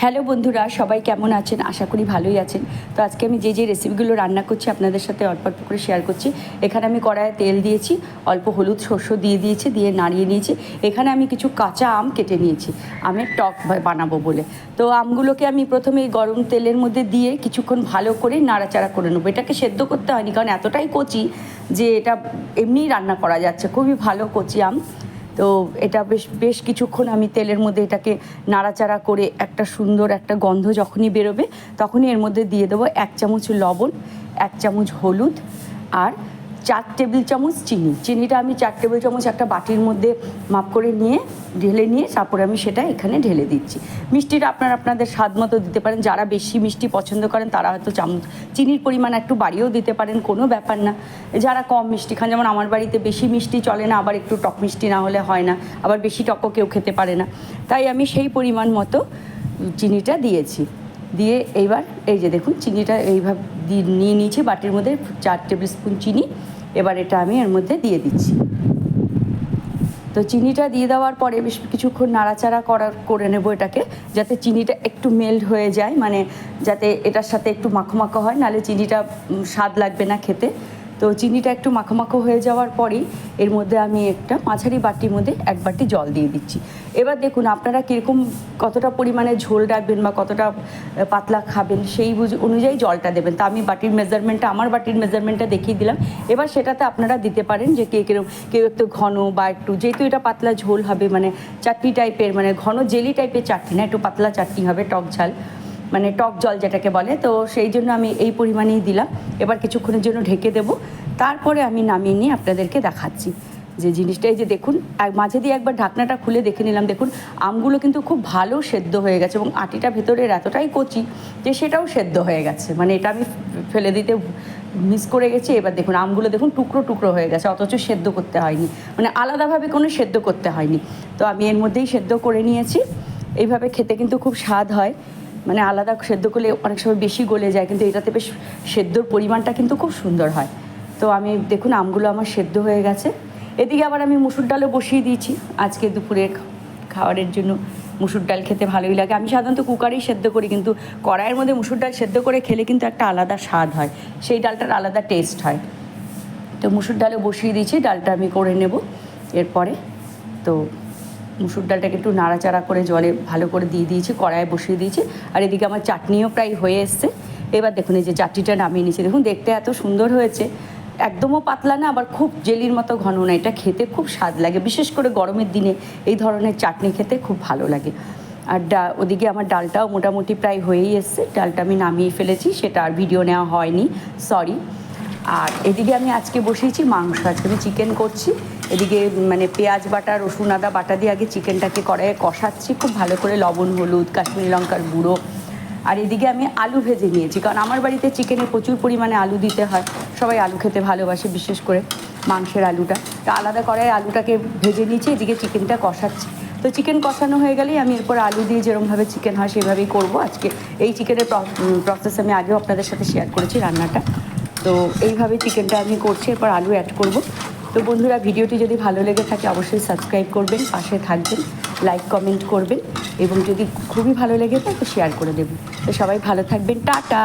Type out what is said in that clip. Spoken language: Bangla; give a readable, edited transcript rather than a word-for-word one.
হ্যালো বন্ধুরা, সবাই কেমন আছেন? আশা করি ভালোই আছেন। তো আজকে আমি যে রেসিপিগুলো রান্না করছি আপনাদের সাথে অল্প অল্প করে শেয়ার করছি। এখানে আমি কড়াইয়ে তেল দিয়েছি, অল্প হলুদ সর্ষে দিয়ে দিয়েছি, দিয়ে নাড়িয়ে নিয়েছি। এখানে আমি কিছু কাঁচা আম কেটে নিয়েছি আমের টক বানাবো বলে। তো আমগুলোকে আমি প্রথমে গরম তেলের মধ্যে দিয়ে কিছুক্ষণ ভালো করে নাড়াচাড়া করে নেবো। এটাকে সেদ্ধ করতে হয়নি, কারণ এতটাই কচি যে এটা এমনিই রান্না করা যাচ্ছে। খুবই ভালো কচি আম। তো এটা বেশ কিছুক্ষণ আমি তেলের মধ্যে এটাকে নাড়াচাড়া করে একটা সুন্দর একটা গন্ধ যখনই বেরোবে তখনই এর মধ্যে দিয়ে দেবো 1 চামচ লবণ, 1 চামচ হলুদ আর 4 টেবিল চামচ চিনি। চিনিটা আমি 4 টেবিল চামচ একটা বাটির মধ্যে মাপ করে ঢেলে নিয়ে তারপরে আমি সেটা এখানে ঢেলে দিচ্ছি। মিষ্টিটা আপনাদের স্বাদ মতো দিতে পারেন। যারা বেশি মিষ্টি পছন্দ করেন তারা হয়তো চিনির পরিমাণ একটু বাড়িয়েও দিতে পারেন, কোনো ব্যাপার না। যারা কম মিষ্টি খান, যেমন আমার বাড়িতে বেশি মিষ্টি চলে না, আবার একটু টক মিষ্টি না হলে হয় না, আবার বেশি টকও কেউ খেতে পারে না, তাই আমি সেই পরিমাণ মতো চিনিটা দিয়েছি। দিয়ে এইবার এই যে দেখুন চিনিটা এইভাবে নিয়ে নিয়েছি বাটির মধ্যে 4 টেবিল স্পুন চিনি। এবার এটা আমি এর মধ্যে দিয়ে দিচ্ছি। তো চিনিটা দিয়ে দেওয়ার পরে বেশ কিছুক্ষণ নাড়াচাড়া করে নেবো এটাকে, যাতে চিনিটা একটু মেল্ট হয়ে যায়, মানে যাতে এটার সাথে একটু মাখো মাখো হয়, নাহলে চিনিটা স্বাদ লাগবে না খেতে। তো চিনিটা একটু মাখো মাখো হয়ে যাওয়ার পরেই এর মধ্যে আমি একটা মাঝারি বাটির মধ্যে 1 বাটি জল দিয়ে দিচ্ছি। এবার দেখুন আপনারা কীরকম কতটা পরিমাণে ঝোল রাখবেন বা কতটা পাতলা খাবেন সেই অনুযায়ী জলটা দেবেন। তা আমি আমার বাটির মেজারমেন্টটা দেখিয়ে দিলাম। এবার সেটাতে আপনারা দিতে পারেন যে কেউ একটু ঘন বা একটু, যেহেতু এটা পাতলা ঝোল হবে, মানে চাটনি টাইপের, মানে ঘন জেলি টাইপের চাটনি না, একটু পাতলা চাটনি হবে, টক ঝাল, মানে টক জল যেটাকে বলে। তো সেই জন্য আমি এই পরিমাণেই দিলাম। এবার কিছুক্ষণের জন্য ঢেকে দেবো, তারপরে আমি নামিয়ে নিয়ে আপনাদেরকে দেখাচ্ছি যে জিনিসটা। এই যে দেখুন, মাঝে দিয়ে একবার ঢাকনাটা খুলে দেখে নিলাম, দেখুন আমগুলো কিন্তু খুব ভালো সেদ্ধ হয়ে গেছে এবং আটিটা ভেতরের এতটাই কচি যে সেটাও সেদ্ধ হয়ে গেছে, মানে এটা আমি ফেলে দিতে মিস করে গেছি। এবার দেখুন আমগুলো দেখুন টুকরো টুকরো হয়ে গেছে, অথচ সেদ্ধ করতে হয়নি, মানে আলাদাভাবে কোনো সেদ্ধ করতে হয়নি। তো আমি এর মধ্যেই সেদ্ধ করে নিয়েছি। এইভাবে খেতে কিন্তু খুব স্বাদ হয়, মানে আলাদা সেদ্ধ করলে অনেক সময় বেশি গলে যায়, কিন্তু এটাতে বেশ সেদ্ধর পরিমাণটা কিন্তু খুব সুন্দর হয়। তো আমি দেখুন আমগুলো আমার সেদ্ধ হয়ে গেছে। এদিকে আবার আমি মুসুর ডালও বসিয়ে দিয়েছি আজকে দুপুরে খাবারের জন্য। মুসুর ডাল খেতে ভালোই লাগে। আমি সাধারণত কুকারেই সেদ্ধ করি, কিন্তু কড়াইয়ের মধ্যে মুসুর ডাল সেদ্ধ করে খেলে কিন্তু একটা আলাদা স্বাদ হয়, সেই ডালটার আলাদা টেস্ট হয়। তো মুসুর ডালও বসিয়ে দিয়েছি, ডালটা আমি করে নেব এরপরে। তো মুসুর ডালটাকে একটু নাড়াচাড়া করে জলে ভালো করে দিয়ে দিয়েছি, কড়াইয়ে বসিয়ে দিয়েছি। আর এদিকে আমার চাটনিও প্রায় হয়ে এসছে। এবার দেখুন এই যে চাটনিটা নামিয়ে নিয়েছি, দেখুন দেখতে এত সুন্দর হয়েছে, একদমও পাতলা না আবার খুব জেলির মতো ঘন না। এটা খেতে খুব স্বাদ লাগে, বিশেষ করে গরমের দিনে এই ধরনের চাটনি খেতে খুব ভালো লাগে। আর ওদিকে আমার ডালটাও মোটামুটি প্রায় হয়েই এসছে, ডালটা আমি নামিয়ে ফেলেছি, সেটা আর ভিডিও নেওয়া হয়নি, সরি। আর এদিকে আমি আজকে বসিয়েছি মাংস, আজকে আমি চিকেন করছি। এদিকে মানে পেঁয়াজ বাটা, রসুন আদা বাটা দিয়ে আগে চিকেনটাকে কড়াইয়ে কষাচ্ছি খুব ভালো করে, লবণ হলুদ কাশ্মীরি লঙ্কার গুঁড়ো। আর এদিকে আমি আলু ভেজে নিয়েছি, কারণ আমার বাড়িতে চিকেনে প্রচুর পরিমাণে আলু দিতে হয়, সবাই আলু খেতে ভালোবাসে, বিশেষ করে মাংসের আলুটা। তো আলাদা কড়াইয়ে আলুটাকে ভেজে নিয়েছি, এদিকে চিকেনটা কষাচ্ছি। তো চিকেন কষানো হয়ে গেলেই আমি এরপর আলু দিয়ে যেরকমভাবে চিকেন হয় সেভাবেই করবো আজকে। এই চিকেনের প্রসেস আমি আগেও আপনাদের সাথে শেয়ার করেছি রান্নাটা। তো এইভাবে চিকেনটা আমি করছি, এরপর আলু অ্যাড করব। তো বন্ধুরা, ভিডিওটি যদি ভালো লেগে থাকে অবশ্যই সাবস্ক্রাইব করবেন, পাশে থাকবেন, লাইক কমেন্ট করবেন, এবং যদি খুবই ভালো লেগে থাকে তো শেয়ার করে দেবেন। তো সবাই ভালো থাকবেন, টাটা।